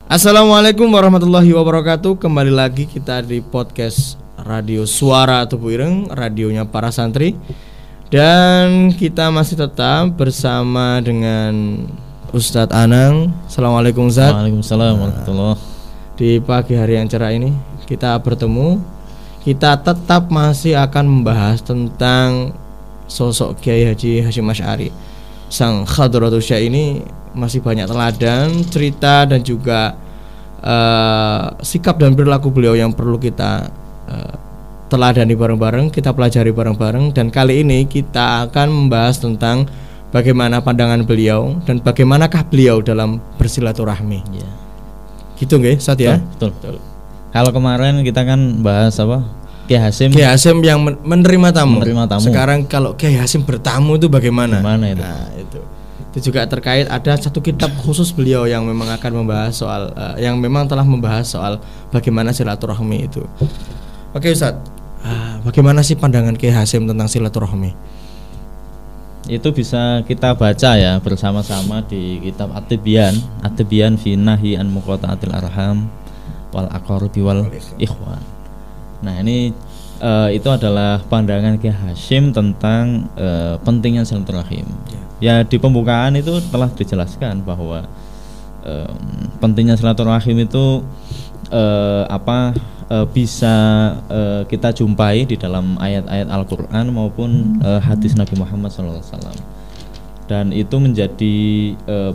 Assalamualaikum warahmatullahi wabarakatuh. Kembali lagi kita di podcast Radio Suara Tubuh Ireng, radionya para santri. Dan kita masih tetap bersama dengan Ustadz Anang. Assalamualaikum Ustadz. Waalaikumsalam warahmatullahi. Di pagi hari yang cerah ini kita bertemu. Kita tetap masih akan membahas tentang sosok Kiai Haji Hasyim Asy'ari. Sang Khadratul Syekh ini masih banyak teladan, cerita dan juga sikap dan perilaku beliau yang perlu kita teladani bareng-bareng, kita pelajari bareng-bareng. Dan kali ini kita akan membahas tentang bagaimana pandangan beliau dan bagaimanakah beliau dalam bersilaturahmi. Ya. Gitu nggih, Ustaz ya? Betul. Kalau kemarin kita kan bahas apa? Kiai Hasyim yang menerima tamu. Sekarang kalau Kiai Hasyim bertamu itu bagaimana? Gimana itu? Nah, itu juga terkait, ada satu kitab khusus beliau yang memang akan membahas soal yang memang telah membahas soal bagaimana silaturahmi itu. Oke Ustaz, bagaimana sih pandangan Kiai Hasyim tentang silaturahmi? Itu bisa kita baca ya bersama-sama di kitab At-Tibyan fi Nahyi an Muqata'atil Arham wal Aqrabi wal Ikhwan. Nah, ini itu adalah pandangan Kiai Hasyim tentang pentingnya silaturahim. Ya, di pembukaan itu telah dijelaskan bahwa pentingnya silaturahim itu bisa kita jumpai di dalam ayat-ayat Al-Quran maupun hadis Nabi Muhammad SAW. Dan itu menjadi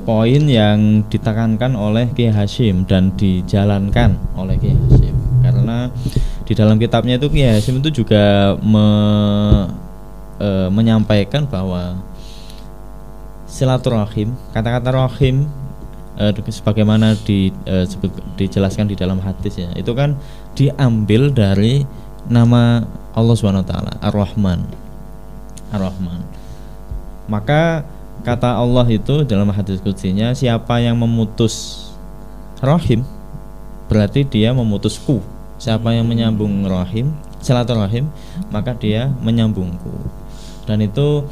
poin yang ditekankan oleh Kiai Hasyim dan dijalankan oleh Kiai Hasyim. Karena di dalam kitabnya itu Kiai Hasyim itu juga menyampaikan bahwa silaturahim, kata-kata rahim sebagaimana dijelaskan di dalam hadis ya, itu kan diambil dari nama Allah SWT, Ar-Rahman. Maka kata Allah itu dalam hadis qudshinya, siapa yang memutus rahim berarti dia memutusku. Siapa yang menyambung rahim, silaturahim, maka dia menyambungku. Dan itu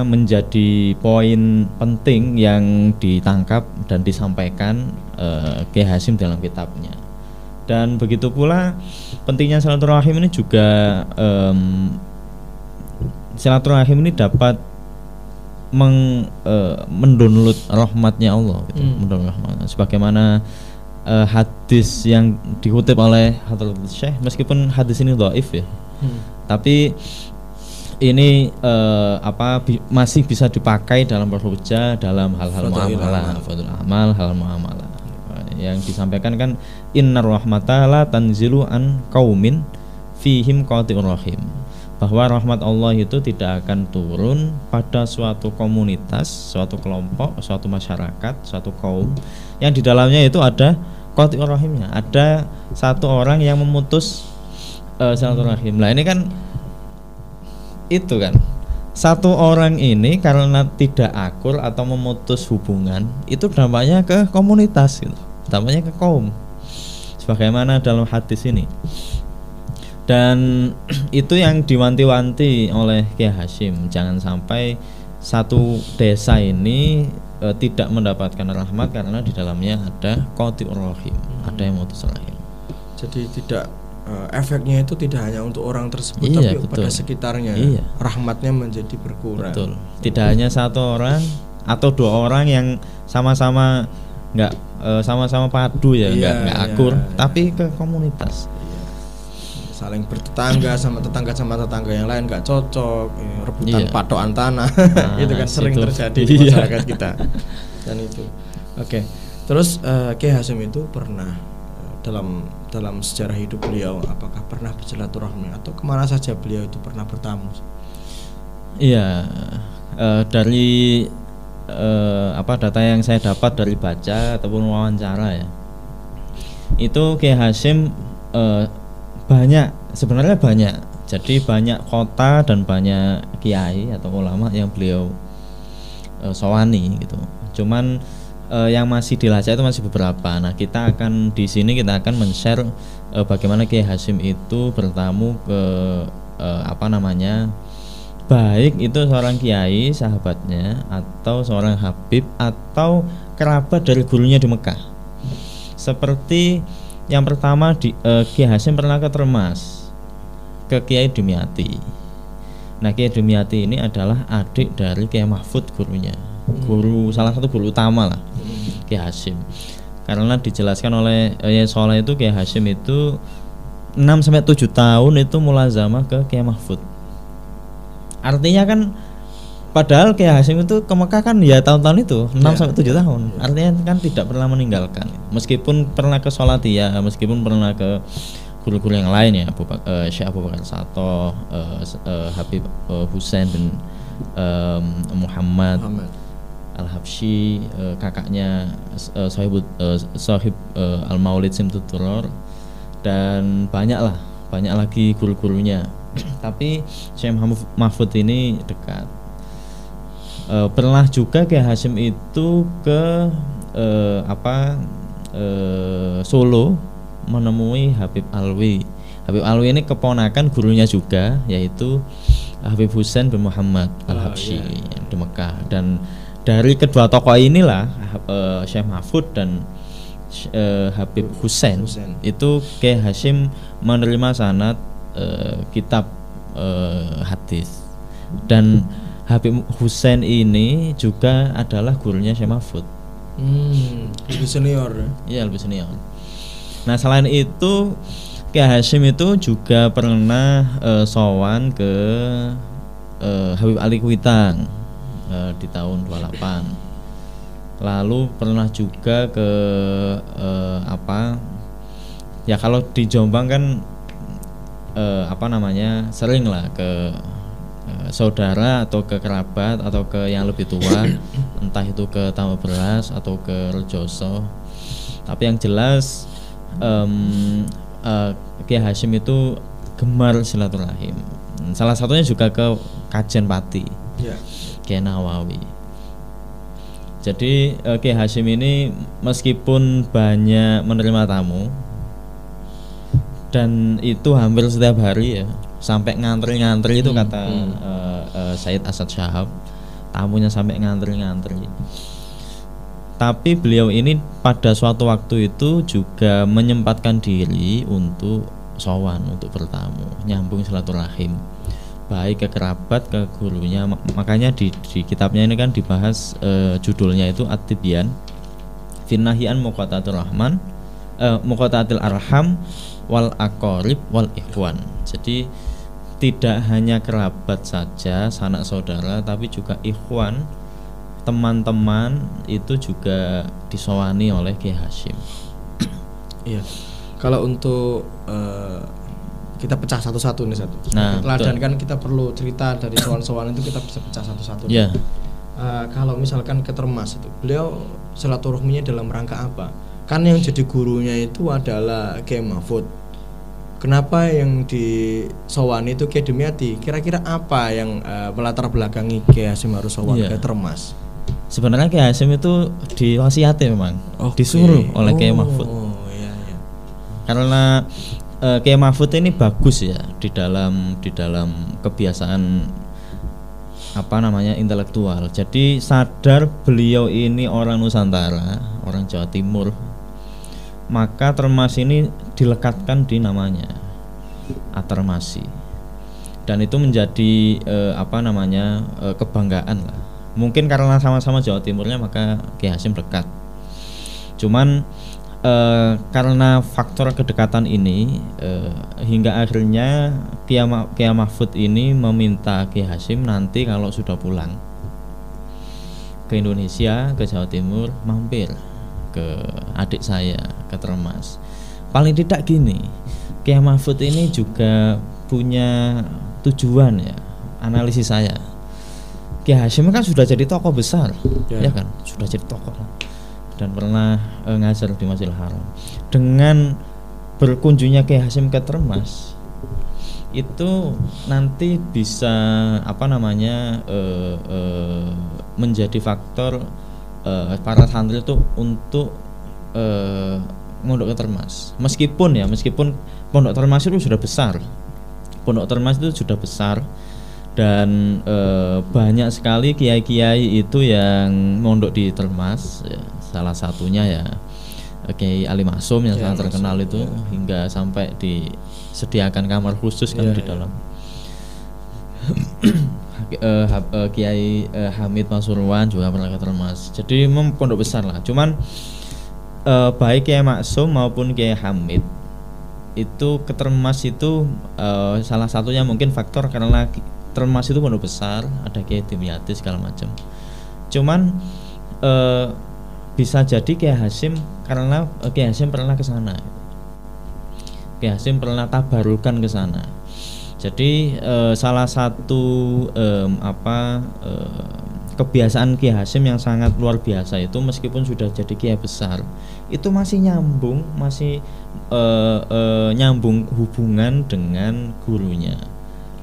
menjadi poin penting yang ditangkap dan disampaikan Kiai Hasyim dalam kitabnya. Dan begitu pula pentingnya silaturahim ini juga silaturahim ini dapat mendownload rahmatnya Allah gitu. Mendownload rahmat. Sebagaimana hadis yang dikutip oleh Hadratus Syekh, meskipun hadis ini dhaif ya. Tapi ini masih bisa dipakai dalam berhujjah dalam hal-hal muamalah, fadhil amal, hal muamalah. Yang disampaikan kan innar rahmata la tanzilu an qaumin fihim qati'ur rahim. Bahwa rahmat Allah itu tidak akan turun pada suatu komunitas, suatu kelompok, suatu masyarakat, suatu kaum yang di dalamnya itu ada qati'ur rahimnya, ada satu orang yang memutus silaturahim. Nah, ini kan itu kan satu orang ini karena tidak akur atau memutus hubungan, itu dampaknya ke komunitas gitu, dampaknya ke kaum sebagaimana dalam hadis ini. Dan itu yang diwanti-wanti oleh Kiai Hasyim, jangan sampai satu desa ini tidak mendapatkan rahmat karena di dalamnya ada qati'ur rahim, ada yang memutus rahim. Jadi tidak efeknya itu tidak hanya untuk orang tersebut, iya, tapi betul. pada sekitarnya. Iya. Rahmatnya menjadi berkurang. Betul. Tidak hanya satu orang atau dua orang yang sama-sama nggak sama-sama padu ya, nggak akur, tapi ke komunitas. Saling bertetangga sama tetangga yang lain nggak cocok, rebutan patokan tanah. Itu kan sering terjadi di masyarakat kita. Dan itu. Oke. Terus Kiai Hasyim itu pernah dalam sejarah hidup beliau, apakah pernah bersilaturahmi atau kemana saja beliau itu pernah bertamu? Iya, dari data yang saya dapat dari baca ataupun wawancara ya, itu Kiai Hasyim sebenarnya banyak. Jadi banyak kota dan banyak kiai atau ulama yang beliau sowani gitu. Cuman yang masih dilacak itu masih beberapa. Nah, kita akan di sini kita akan men-share bagaimana Kiai Hasyim itu bertamu ke baik itu seorang kiai sahabatnya atau seorang habib atau kerabat dari gurunya di Mekah. Seperti yang pertama Kiai Hasyim pernah ke Termas ke Kiai Dimyati. Nah, Kiai Dimyati ini adalah adik dari Kiai Mahfud gurunya. Salah satu guru utama lah Kiai Hasyim. Karena dijelaskan oleh Yai Soleh itu Kiai Hasyim itu 6-7 tahun itu mulazamah ke Kiai Mahfud. Artinya kan padahal Kiai Hasyim itu ke Mekah kan ya tahun-tahun itu 6-7 tahun. Artinya kan tidak pernah meninggalkan. Meskipun pernah ke Salatiyah, meskipun pernah ke guru-guru yang lain ya, Syekh Abu Bakar Sato, Habib Husain bin Muhammad Al-Habsyi, kakaknya Sahib Al-Maulid Simtuturor, dan banyak lagi guru-gurunya. Tapi Syekh Mahfud ini dekat. Pernah juga Kiai Hasyim itu ke Solo menemui Habib Alwi. Habib Alwi ini keponakan gurunya juga, yaitu Habib Husain bin Muhammad Al-Habsyi di Mekah. Dan dari kedua tokoh inilah Syekh Mahfud dan Habib Husain itu Kiai Hasyim menerima sanad kitab hadis. Dan Habib Husain ini juga adalah gurunya Syekh Mahfud. Lebih senior. Iya, lebih senior. Nah, selain itu Kiai Hasyim itu juga pernah sowan ke Habib Ali Kuitang di tahun 28. Lalu pernah juga ke ya kalau di Jombang kan sering lah ke saudara atau ke kerabat atau ke yang lebih tua, entah itu ke Tambah Beras atau ke Rejoso. Tapi yang jelas Kiai Hasyim itu gemar silaturahim. Salah satunya juga ke Kajen Pati, Kiai Nawawi. Jadi Kiai Hasyim ini meskipun banyak menerima tamu, dan itu hampir setiap hari ya, sampai ngantri-ngantri itu kata Said Asad Syahab, tamunya sampai ngantri-ngantri. Tapi beliau ini pada suatu waktu itu juga menyempatkan diri untuk sowan, untuk bertamu, nyambung silaturahim, baik ke kerabat, ke gurunya. Makanya di kitabnya ini kan dibahas, judulnya itu At-Tibyan fi Nahyan Muqatatul Rahman, Muqatatil Arham wal Aqarib wal Ikhwan. Jadi tidak hanya kerabat saja, sanak saudara, tapi juga ikhwan, teman-teman itu juga disowani oleh Kiai Hasyim. Iya. Kalau untuk kita pecah satu-satu nih satu. Nah, teladan kan kita perlu cerita dari sowan-sowan itu kita bisa pecah satu-satu. Iya. Kalau misalkan ke Termas itu, beliau silaturahminya dalam rangka apa? Kan yang jadi gurunya itu adalah Kiai Mahfud. Kenapa yang disowani itu Kiai Dimyati? Kira-kira apa yang melatar belakangi Kiai Hasyim harus sowan ke Termas? Sebenarnya Kiai Hasyim itu diwasiati memang, disuruh oleh Kiai Mahfud. Iya. Karena Kiai Mahfud ini bagus ya di dalam kebiasaan intelektual. Jadi sadar beliau ini orang Nusantara, orang Jawa Timur. Maka Termas ini dilekatkan di namanya At-Termasi. Dan itu menjadi kebanggaan lah. Mungkin karena sama-sama Jawa Timurnya maka Kiai Hasyim dekat. Cuman karena faktor kedekatan ini hingga akhirnya Kiai Mahfud ini meminta Kiai Hasyim nanti kalau sudah pulang ke Indonesia, ke Jawa Timur, mampir ke adik saya, ke Termas. Paling tidak gini, Kiai Mahfud ini juga punya tujuan ya, analisis saya. Kiai Hasyim kan sudah jadi tokoh besar, ya kan, sudah jadi tokoh dan pernah ngajar di Masjidil Haram. Dengan berkunjungnya Kiai Hasyim ke Termas, itu nanti bisa menjadi faktor para santri itu untuk mondok ke Termas. Meskipun Pondok Termas itu sudah besar. Pondok Termas itu sudah besar Dan banyak sekali kiai-kiai itu yang mondok di Termas ya. Salah satunya ya Kiai Ali Maksum yang sangat terkenal itu hingga sampai disediakan kamar khusus kan di dalam. Kiai Hamid Pasuruan juga pernah ke Termas. Jadi memang pondok besar lah. Cuman baik Kiai Maksum maupun Kiai Hamid itu ke Termas itu salah satunya mungkin faktor karena Termas itu pondok besar, ada Kiai Dimyati segala macam. Cuman bisa jadi Kiai Hasyim karena Kiai Hasyim pernah ke sana. Kiai Hasyim pernah tabarukan ke sana. Jadi salah satu kebiasaan Kiai Hasyim yang sangat luar biasa itu meskipun sudah jadi kiai besar, itu masih nyambung hubungan dengan gurunya.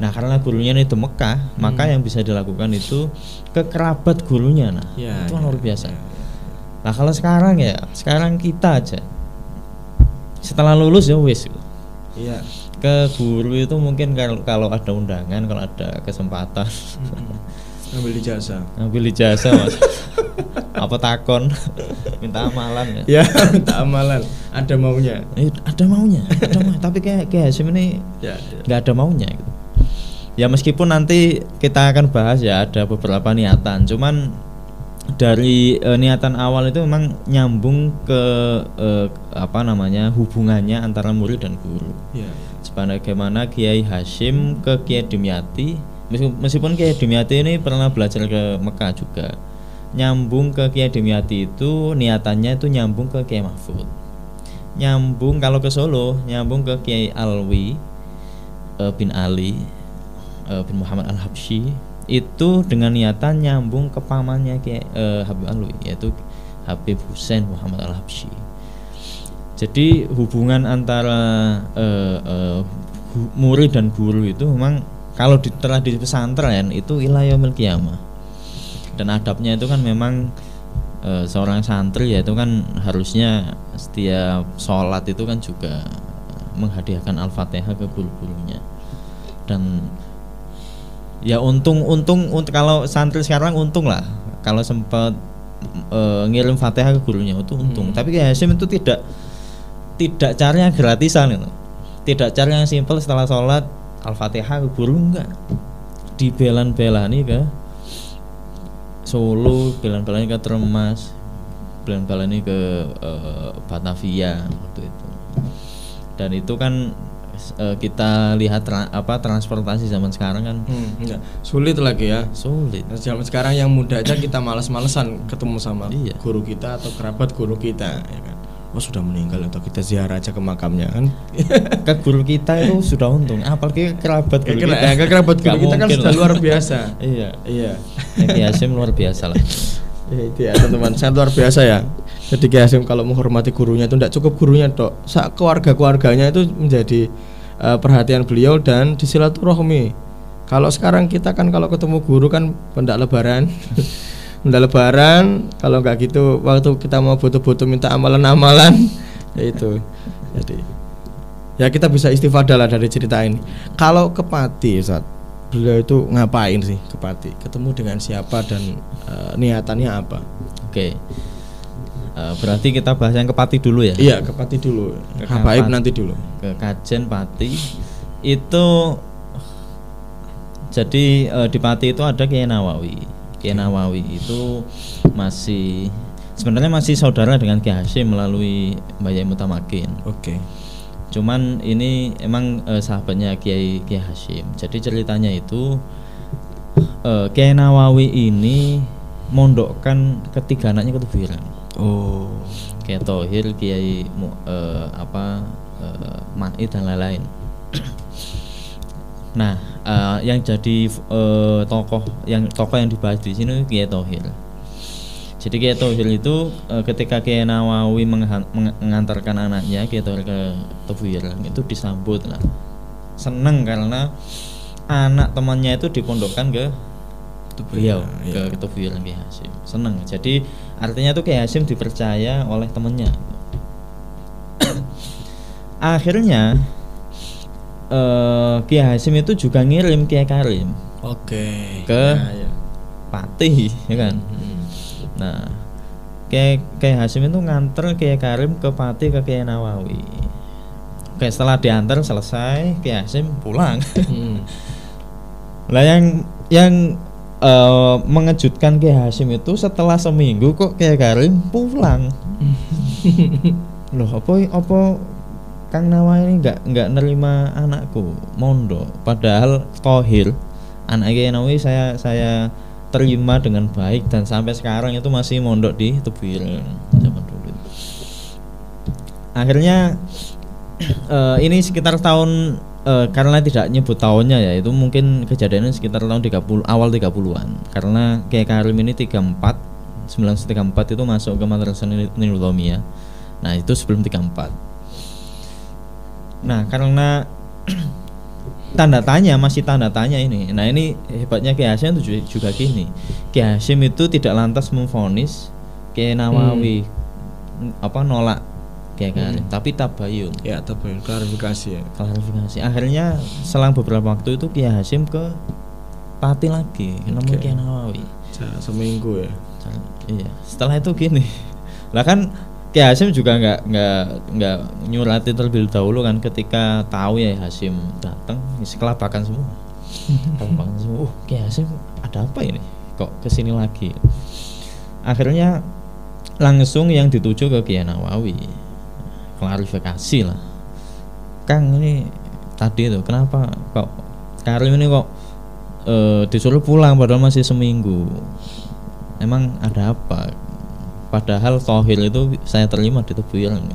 Nah, karena gurunya itu Mekah, maka yang bisa dilakukan itu ke kerabat gurunya. Nah, itu luar biasa. Nah, kalau sekarang kita aja setelah lulus ya wis. Iya. Ke guru itu mungkin kalau ada undangan, kalau ada kesempatan ngambil ijazah Mas. Apa takon minta amalan ya? Ya, minta amalan. Ada maunya. Ada maunya. Tapi kayak Hasyim ini nggak ada maunya gitu. Ya meskipun nanti kita akan bahas ya ada beberapa niatan, cuman dari niatan awal itu memang nyambung ke hubungannya antara murid dan guru. Sebagaimana Kiai Hasyim ke Kiai Dimyati, meskipun Kiai Dimyati ini pernah belajar ke Mekah juga, nyambung ke Kiai Dimyati itu niatannya itu nyambung ke Kiai Mahfud. Nyambung kalau ke Solo, nyambung ke Kiai Alwi bin Ali bin Muhammad Al-Habsyi itu dengan niatan nyambung ke pamannya Kiai Habib Alwi, yaitu Habib Husain Muhammad Al-Habsyi. Jadi hubungan antara murid dan guru itu memang kalau telah di pesantren itu ila yaumil qiyamah. Dan adabnya itu kan memang seorang santri ya itu kan harusnya setiap sholat itu kan juga menghadiahkan Al-Fatihah ke guru-gurunya. Dan ya untung kalau santri sekarang untung lah kalau sempat ngirim Fatihah ke gurunya itu untung. Tapi Kiai Hasyim itu tidak cari yang gratisan itu. Tidak cari yang simpel setelah sholat Al-Fatihah ke guru, enggak. Dibelan-belani ke Solo, belan-belani ke Termas, belan-belani ke Batavia waktu itu. Dan itu kan kita lihat transportasi zaman sekarang kan sulit lagi ya. Sulit. Zaman sekarang yang muda aja kita malas-malesan ketemu sama guru kita atau kerabat guru kita, ya kan. Sudah meninggal atau kita ziarah aja ke makamnya kan. Ke guru kita itu sudah untung, apalagi kerabat guru kita. Ke kerabat guru kita kan sudah luar biasa. Iya. Kiai Hasyim luar biasa lah. Itu ya teman-teman, sangat luar biasa ya. Jadi Kiai Hasyim kalau menghormati gurunya itu tidak cukup gurunya tok, keluarga-keluarganya itu menjadi perhatian beliau dan disilaturahmi. Kalau sekarang kita kan kalau ketemu guru kan pendak lebaran. Kalau nggak gitu waktu kita mau butuh-butuh minta amalan-amalan ya itu. Jadi ya kita bisa istifadah lah dari cerita ini. Kalau ke Pati Ustaz, beliau itu ngapain sih ke Pati? Ketemu dengan siapa dan niatannya apa? Oke. Berarti kita bahas yang ke Pati dulu ya? Iya, ke Pati dulu. Habaib nanti dulu. Ke Kajen Pati itu jadi di Pati itu ada Kiai Nawawi. Kiai Nawawi itu sebenarnya masih saudara dengan Kiai Hasyim melalui Mbah Yai Mutamakin. Oke. Cuman ini emang sahabatnya Kiai Hasyim. Jadi ceritanya itu Kiai Nawawi ini mondokkan ketiga anaknya ke Tubiran. Kiai Thohir, Kiai Ma'i dan lain-lain. Nah, yang jadi tokoh yang dibahas di sini Kiai Thohir. Jadi Kiai Thohir itu ketika Kiai Nawawi mengantarkan anaknya Kiai Thohir ke Tubiran itu disambut lah. Seneng karena anak temannya itu dipondokkan ke beliau ke Tubiran Kiai Hasyim. Seneng. Jadi artinya tuh Kiai Hasyim dipercaya oleh temannya. Akhirnya Kiai Hasyim itu juga ngirim Kiai Karim Oke. Ke Ya. Pati, ya kan. Nah, Kiai Hasyim itu nganter Kiai Karim ke Pati ke Kiai Nawawi. Oke, setelah diantar selesai, Kiai Hasyim pulang. Lah yang mengejutkan Kiai Hasyim itu setelah seminggu kok Kiai Karim pulang. Loh, apa Kang Nawawi ini nggak nerima anakku mondok, padahal Thohir anak Kiai Nawawi saya terima dengan baik dan sampai sekarang itu masih mondok di Tebuireng zaman dulu. Akhirnya ini sekitar tahun karena tidak nyebut tahunnya ya, itu mungkin kejadiannya sekitar tahun 30 awal 30-an. Karena Kiai Karim ini 1934 itu masuk ke Madrasah Nizamiyah. Nah, itu sebelum 34. Nah, karena masih tanda tanya ini. Nah, ini hebatnya Kiai Hasyim itu juga gini. Kiai Hasyim itu tidak lantas memvonis Kiai Nawawi nolak Kiai Karim, tapi tabayun. Ya, tabayun, klarifikasi ya. Klarifikasi. Akhirnya selang beberapa waktu itu Kiai Hasyim ke Pati lagi, nemu Kiai Nawawi. Seminggu ya. Iya. Setelah itu gini. Lah kan Kiai Hasyim juga nggak nyurati terlebih dahulu kan, ketika tahu ya Hasyim datang, kelabakan semua. Kelabakan semua. Kiai Hasyim ada apa ini? Kok kesini lagi? Akhirnya langsung yang dituju ke Kiai Nawawi, klarifikasi lah. Kang, ini tadi itu kenapa kok Karim ini kok disuruh pulang padahal masih seminggu? Emang ada apa? Padahal Thohir itu saya terima di Tebuireng.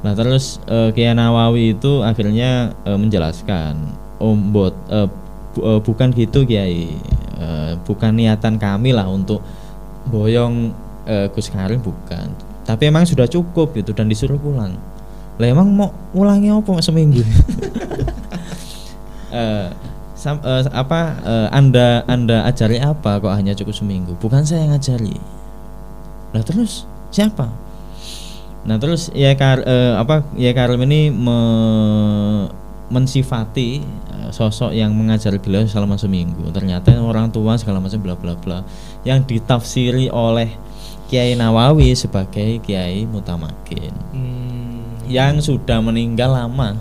Nah, terus Kiai Nawawi itu akhirnya menjelaskan, bukan gitu Kiai, bukan niatan kami lah untuk boyong Gus Karim, bukan. Tapi emang sudah cukup gitu dan disuruh pulang. Lah emang mau ulangnya apa seminggu? Anda ajari apa kok hanya cukup seminggu? Bukan saya yang ngajari. Nah, terus siapa? Nah, terus Kiai Karim ini mensifati sosok yang mengajari beliau selama seminggu. Ternyata orang tua segala macam bla bla bla, yang ditafsiri oleh Kiai Nawawi sebagai Kiai Mutamakin. Yang sudah meninggal lama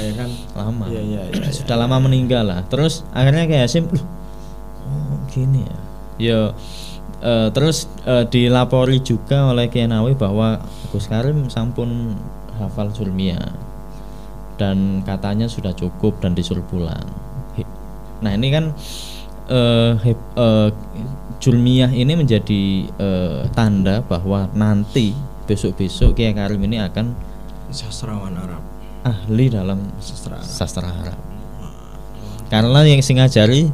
ya kan? Lama. Ya, sudah lama meninggal lah. Terus akhirnya Kiai Hasyim, gini ya. Terus dilapori juga oleh Kiai Nawawi bahwa Gus Karim sampun hafal Julmiyah dan katanya sudah cukup dan disuruh pulang. Nah, ini kan Julmiyah ini menjadi tanda bahwa nanti besok-besok Kiai Karim ini akan sastrawan Arab, ahli dalam sastra Arab. Karena yang sing ngajari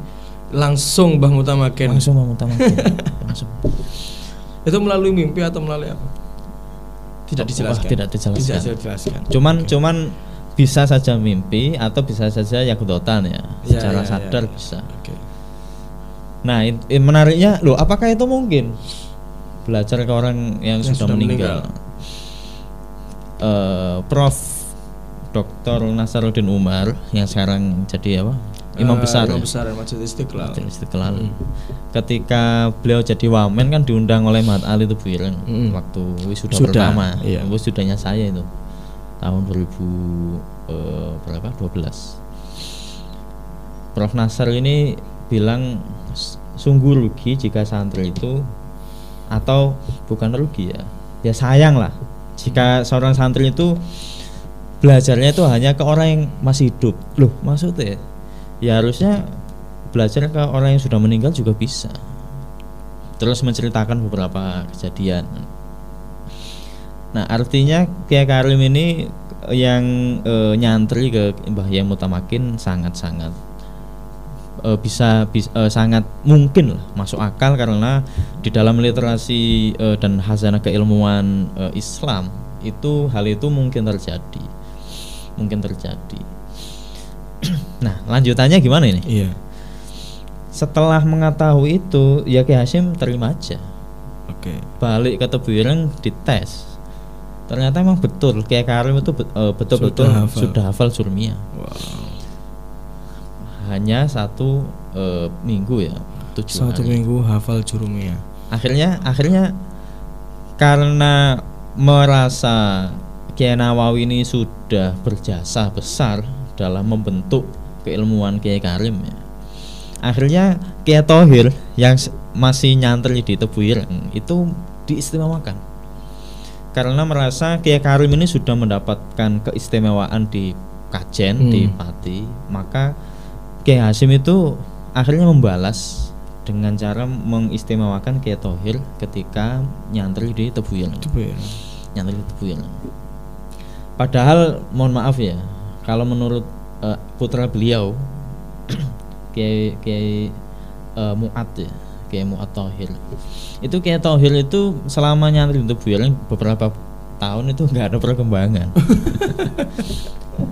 langsung Mbah Mutamakin. Langsung. Itu melalui mimpi atau melalui apa? Tidak dijelaskan. Tidak dijelaskan. Cuman bisa saja mimpi atau bisa saja yakudotan ya. Secara sadar bisa. Okay. Nah, menariknya, loh, apakah itu mungkin belajar ke orang yang sudah meninggal? Prof. Dr. Nasaruddin Umar yang sekarang jadi apa? Imam besar Masjid Istiqlal. Ketika beliau jadi wamen kan diundang oleh Mat Ali Tebuireng waktu wisuda pertama. Iya. Wisudanya saya itu tahun 2012. Prof. Nasar ini bilang sungguh rugi jika santri itu, atau bukan rugi ya sayang lah jika seorang santri itu belajarnya itu hanya ke orang yang masih hidup. Loh, maksudnya ya harusnya belajar ke orang yang sudah meninggal juga bisa. Terus menceritakan beberapa kejadian. Nah, artinya Kiai Karim ini yang nyantri ke Mbah Yai Mutamakin sangat-sangat sangat mungkin lah, masuk akal, karena di dalam literasi dan khazanah keilmuan Islam itu hal itu mungkin terjadi. Nah, lanjutannya gimana ini? Iya. Setelah mengetahui itu, ya Kiai Hasyim terima aja. Oke. Balik ke Tebuireng, dites. Ternyata memang betul Kiai Karim itu betul-betul sudah hafal Julmiyah. Wow. hanya satu minggu ya, 7 Satu hari. minggu hafal Jurumiyah. Akhirnya karena merasa Kiai Nawawi ini sudah berjasa besar dalam membentuk keilmuan Kiai Karim ya. Akhirnya Kiai Thohir yang masih nyantri di Tebu Ireng itu diistimewakan. Karena merasa Kiai Karim ini sudah mendapatkan keistimewaan di Kajen, di Pati, maka Kiai Hasyim itu akhirnya membalas dengan cara mengistimewakan Kiai Thohir ketika nyantri di Tebu Ireng. Nyantri di Tebu Ireng. Padahal mohon maaf ya, kalau menurut putra beliau Kiai Mu'ad ya, Kiai Mu'ad Thohir. Itu Kiai Thohir itu selama nyantri di Tebu Ireng beberapa tahun itu nggak ada perkembangan.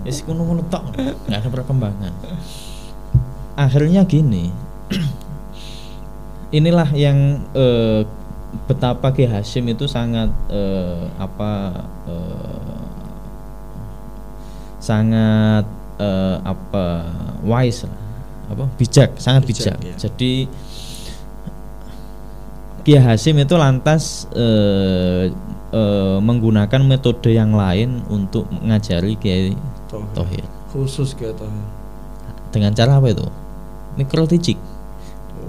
Wis ngono-ngono tok, nggak ada perkembangan. Akhirnya gini. Inilah yang betapa Kiai Hasyim itu sangat sangat wise lah, bijak, sangat bijak. Ya. Jadi Kiai Hasyim itu lantas menggunakan metode yang lain untuk mengajari Kiai Thohir. Khusus Kiai Thohir. Dengan cara apa itu? Mikroteaching.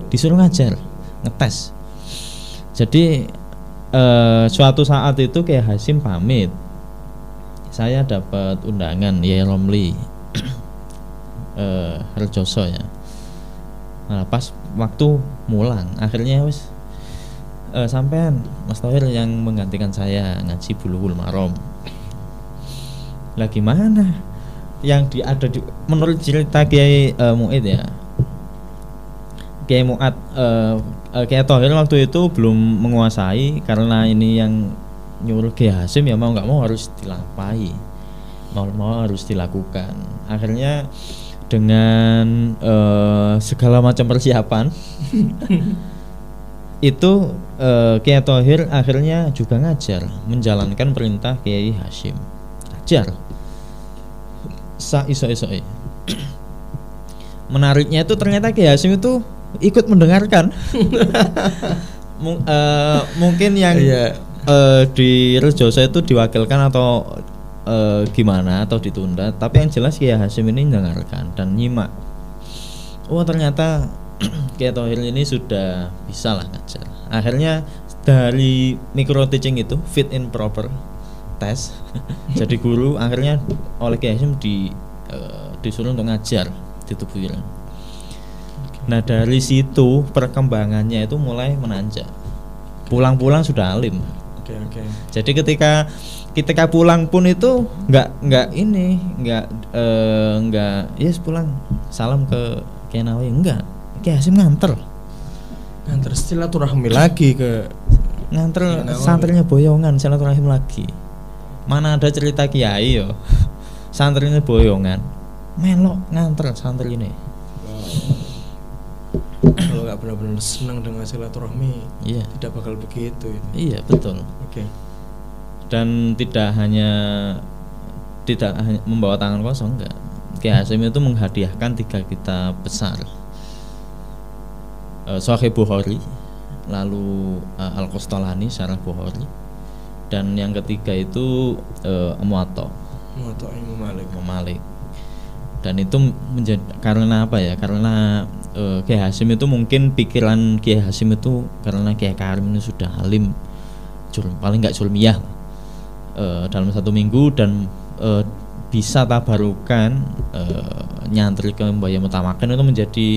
Disuruh ngajar, ngetes. Jadi suatu saat itu Kiai Hasyim pamit. Saya dapat undangan Yai Romli Rejoso ya. Nah, pas waktu mulang, akhirnya wis sampean Mas Thohir yang menggantikan saya ngaji Bulughul Maram. Lah gimana? Yang menurut cerita Kiai Mu'id ya. Kiai Mu'ad Kiai Thohir waktu itu belum menguasai, karena ini yang nyuruh Kiai Hasyim ya mau nggak mau harus dilampahi, mau harus dilakukan. Akhirnya dengan segala macam persiapan itu Kiai Thohir akhirnya juga ngajar, menjalankan perintah Kiai Hasyim, ngajar iso-iso. Menariknya itu ternyata Kiai Hasyim itu ikut mendengarkan. Mungkin yang di Rejoso itu diwakilkan atau gimana atau ditunda, tapi yang jelas Kiai Hasyim ini mendengarkan dan nyimak. Oh ternyata Kiai Thohir ini sudah bisa lah ngajar. Akhirnya dari micro teaching itu fit in proper test jadi guru, akhirnya oleh Kiai Hasyim disuruh untuk ngajar di Tebu Ireng. Nah dari situ perkembangannya itu mulai menanjak. Pulang-pulang sudah alim. Jadi ketika pulang pun itu nggak yes pulang salam ke Kiai Nawawi, enggak. Kiai Hasyim nganter silaturahmi lagi ke nganter santrinya boyongan, silaturahim lagi. Mana ada cerita kiai yo santrinya boyongan melok nganter santri ini. Kalau nggak benar-benar senang dengan silaturahmi, tidak bakal begitu. Iya betul. Dan tidak hanya membawa tangan kosong, enggak. Kiai Hasyim itu menghadiahkan 3 kitab besar, Sahih Bukhari, lalu Al-Qastalani Syarah Bukhari, dan yang ketiga itu Muwatta Imam Malik. Dan itu menjadi karena apa ya? Karena Kiai Hasyim itu mungkin pikiran Kiai Hasyim itu karena Kiai Karim ini sudah alim, paling nggak Jurumiyah dalam 1 minggu, dan bisa tabarukan nyantri ke Mbaya Mutamakin itu menjadi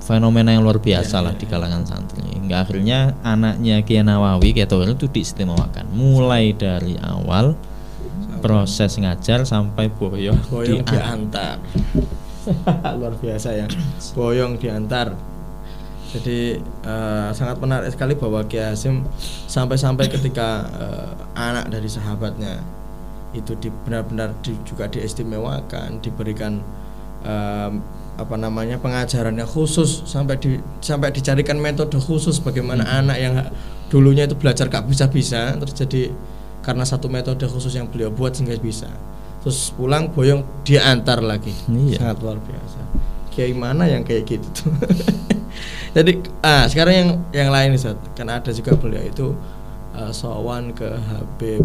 fenomena yang luar biasa lah di kalangan santri. Hingga akhirnya anaknya Kiai Nawawi, Kiai Thohir itu diistimewakan mulai dari awal proses ngajar sampai boyong diantar. Luar biasa ya, boyong diantar. Jadi sangat menarik sekali bahwa Kiai Hasyim sampai ketika anak dari sahabatnya itu benar-benar juga diistimewakan, diberikan pengajarannya khusus, sampai dicarikan metode khusus bagaimana anak yang dulunya itu belajar gak bisa terus jadi karena satu metode khusus yang beliau buat sehingga bisa. terus pulang boyong diantar lagi. Iya. Sangat luar biasa. Kiai mana yang kayak gitu tuh? Jadi sekarang yang lain Ustaz, kan ada juga beliau itu sowan ke Habib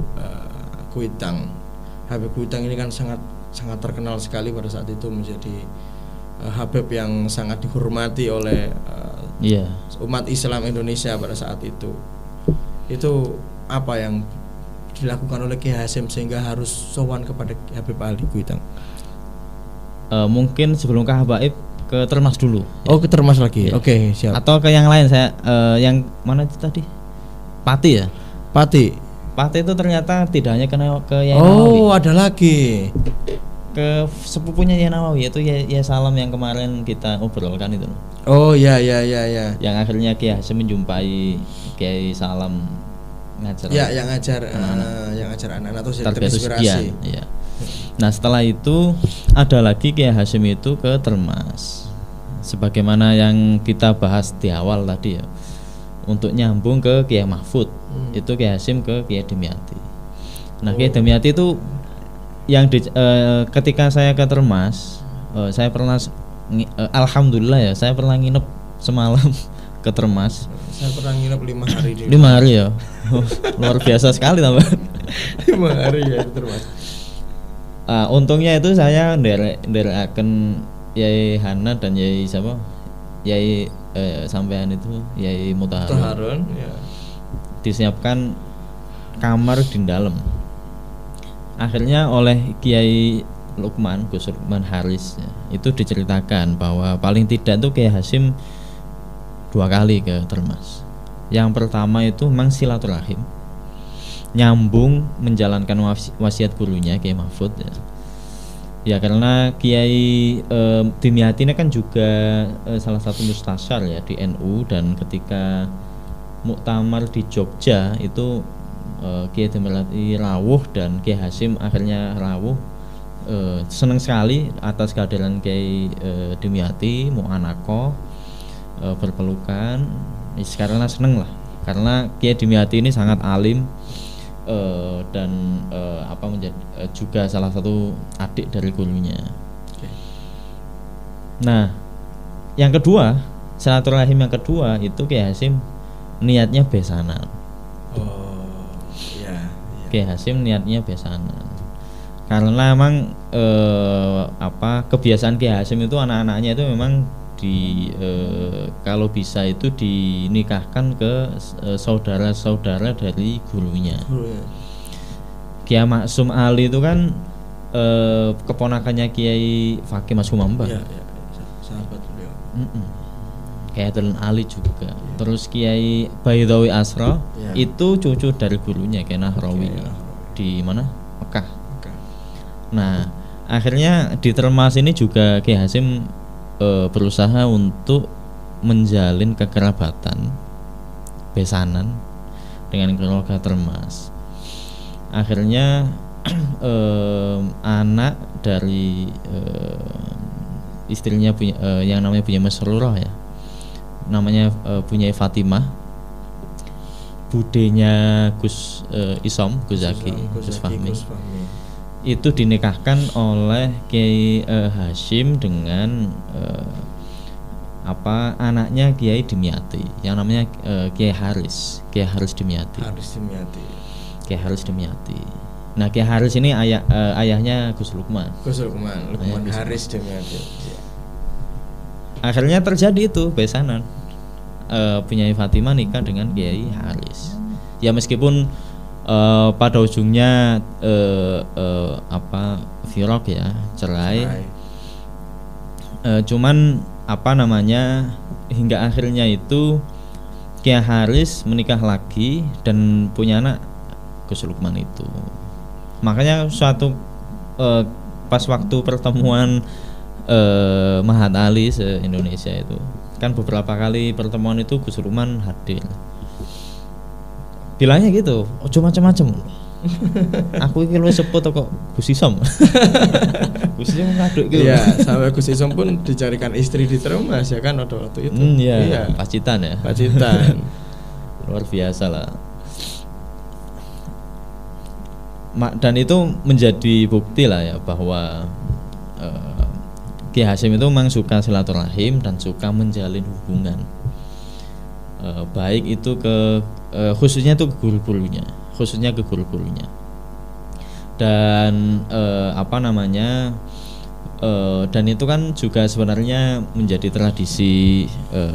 Kuitang. Habib Kuitang ini kan sangat terkenal sekali pada saat itu, menjadi Habib yang sangat dihormati oleh umat Islam Indonesia pada saat itu. Itu apa yang dilakukan oleh Kiai Hasyim sehingga harus sowan kepada Habib Ali Kuitang? Mungkin sebelum ke Habaib ke Termas dulu. Oh, ke Termas lagi. Ya. Oke, siap. Atau ke yang lain, saya yang mana itu tadi? Pati ya? Pati itu ternyata tidak hanya ke Yai Nawawi. Nawawi. Ada lagi. Ke sepupunya Yai Nawawi, yaitu Yai Salam yang kemarin kita obrolkan itu. Oh ya. Yang akhirnya Kiai Hasyim menjumpai Kiai Salam ngajar. Ya, yang ngajar anak-anak itu terinspirasi. Ya. Nah, setelah itu ada lagi Kiai Hasyim itu ke Termas. Sebagaimana yang kita bahas di awal tadi ya. Untuk nyambung ke Kiai Mahfud, itu Kiai Hasyim ke Kiai Dimyati. Nah, Kiai Dimyati itu yang ketika saya ke Termas, saya pernah alhamdulillah ya, saya pernah nginep semalam ke Termas. Saya pernah nginep 5 hari di 5 hari ya. Luar biasa sekali tambah. 5 hari ya di Termas. Untungnya itu saya nderekaken Yai Hana dan Yai siapa? Yai sampean itu Yai Mutaharun ya. Disiapkan kamar di dalam. Akhirnya oleh Kiai Lukman, Gus Lukman Haris ya, itu diceritakan bahwa paling tidak tuh Kiai Hasyim 2 kali ke Termas. Yang pertama itu memang silaturahim, nyambung menjalankan wasiat gurunya Kiai Mahfud ya. Ya karena Kiai Dimyati ini kan juga salah satu mustasyar ya di NU, dan ketika muktamar di Jogja itu Kiai Dimyati rawuh dan Kiai Hasyim akhirnya rawuh. Senang sekali atas kehadiran Kiai Dimyati, mu'anako, berpelukan. Sekarang seneng lah karena Kiai Dimyati ini sangat alim dan menjadi juga salah satu adik dari gurunya. Nah, yang kedua, silaturahim yang kedua itu Kiai Hasyim niatnya besanan. Kiai Hasyim niatnya besanan. Karena memang kebiasaan Kiai Hasyim itu anak-anaknya itu memang kalau bisa itu dinikahkan ke saudara-saudara dari gurunya. Kiai Maksum Ali itu kan keponakannya Kiai Fakih Mas Humamba. Ya, sahabat beliau. Kiai Tulun Ali juga. Terus Kiai Baydawi Asra itu cucu dari gurunya Kiai Nahrawi di mana? Mekah. Nah, akhirnya di Termas ini juga Kiai Hasyim berusaha untuk menjalin kekerabatan besanan dengan keluarga Termas. Akhirnya anak dari istrinya yang namanya Bunyai Masrurah ya, namanya Bunyai Fatimah, budenya Gus Isom, Gus Zaki, Gus Fahmi, itu dinikahkan oleh Kiai Hasyim dengan anaknya Kiai Dimyati yang namanya Kiai Haris Dimyati. Kiai Haris Dimyati. Nah, Kiai Haris ini ayahnya Gus Lukman Haris Dimyati. Akhirnya terjadi itu besanan, Bunyai Fatimah nikah dengan Kiai Haris. Ya meskipun pada ujungnya firaq ya, cerai. Cuman hingga akhirnya itu Kiai Haris menikah lagi dan punya anak Gus Lukman itu. Makanya suatu pas waktu pertemuan Mahat Ali se-Indonesia itu kan beberapa kali pertemuan itu Gus Lukman hadir. Bilangnya gitu, ojo macam-macam. Aku iki luwih seput kok Gus Isom. Gus Isom ngaduk gitu. Iya, sampai Gus Isom pun dicarikan istri di Termas ya kan waktu itu. Iya. Pacitan ya. Pacitan. Luar biasa lah. dan itu menjadi bukti lah ya bahwa Ki Hasyim itu memang suka silaturahim dan suka menjalin hubungan, baik itu ke khususnya ke guru-gurunya, dan dan itu kan juga sebenarnya menjadi tradisi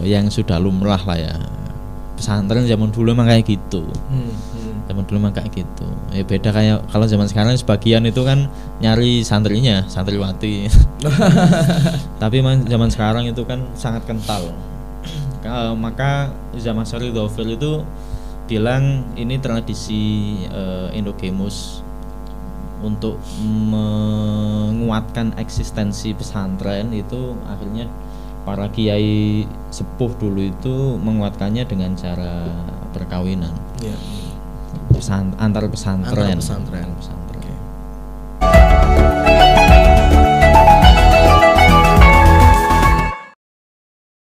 yang sudah lumrah lah ya. Pesantren zaman dulu emang kayak gitu. Zaman dulu emang kayak gitu. Ya beda kayak kalau zaman sekarang sebagian itu kan nyari santrinya, santriwati. Tapi zaman sekarang itu kan sangat kental. Maka Zaman Syarif Dhafir itu bilang ini tradisi endogemus untuk menguatkan eksistensi pesantren. Itu akhirnya para kiai sepuh dulu itu menguatkannya dengan cara perkawinan, antar pesantren.